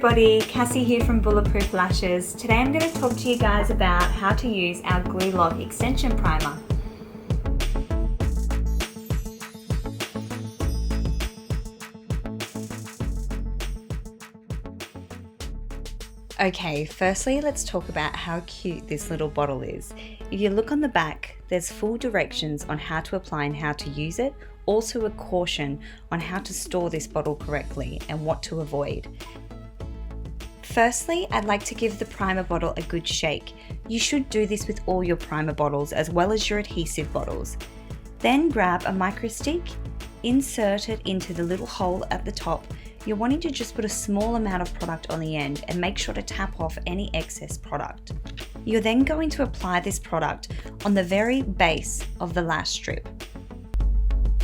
everybody, Cassie here from Bulletproof Lashes. Today I'm going to talk to you guys about how to use our Glue Lock Extension Primer. Okay, firstly let's talk about how cute this little bottle is. If you look on the back, there's full directions on how to apply and how to use it, also a caution on how to store this bottle correctly and what to avoid. Firstly, I'd like to give the primer bottle a good shake. You should do this with all your primer bottles as well as your adhesive bottles. Then grab a micro stick, insert it into the little hole at the top. You're wanting to just put a small amount of product on the end and make sure to tap off any excess product. You're then going to apply this product on the very base of the lash strip,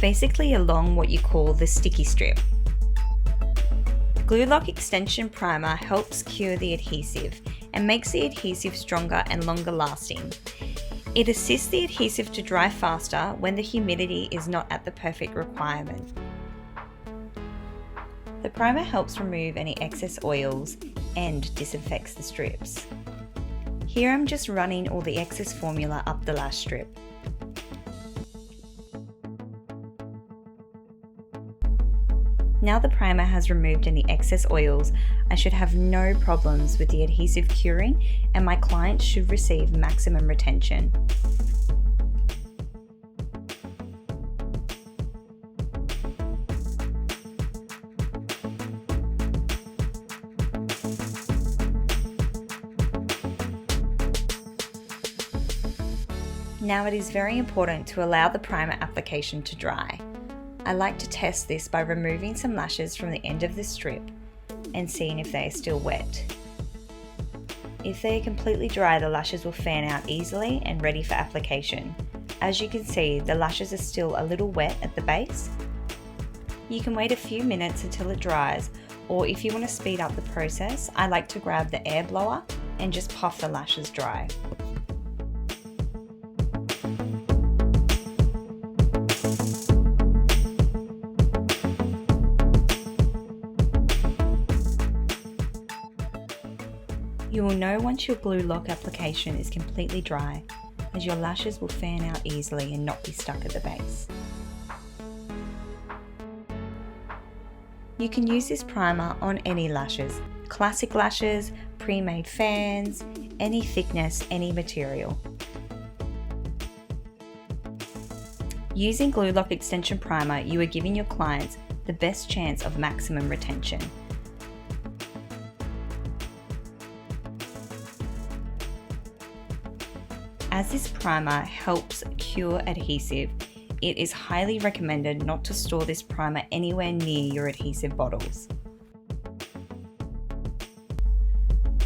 basically along what you call the sticky strip. Glue Lock Extension Primer helps cure the adhesive and makes the adhesive stronger and longer lasting. It assists the adhesive to dry faster when the humidity is not at the perfect requirement. The primer helps remove any excess oils and disinfects the strips. Here I'm just running all the excess formula up the lash strip. Now the primer has removed any excess oils, I should have no problems with the adhesive curing and my clients should receive maximum retention. Now it is very important to allow the primer application to dry. I like to test this by removing some lashes from the end of the strip and seeing if they are still wet. If they are completely dry, the lashes will fan out easily and ready for application. As you can see, the lashes are still a little wet at the base. You can wait a few minutes until it dries, or if you want to speed up the process, I like to grab the air blower and just puff the lashes dry. You will know once your glue lock application is completely dry, as your lashes will fan out easily and not be stuck at the base. You can use this primer on any lashes, classic lashes, pre-made fans, any thickness, any material. Using Glue Lock Extension Primer, you are giving your clients the best chance of maximum retention. As this primer helps cure adhesive, it is highly recommended not to store this primer anywhere near your adhesive bottles.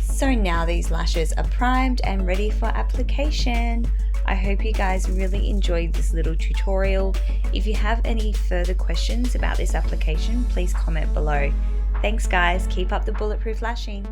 So now these lashes are primed and ready for application. I hope you guys really enjoyed this little tutorial. If you have any further questions about this application, please comment below. Thanks guys, keep up the bulletproof lashing.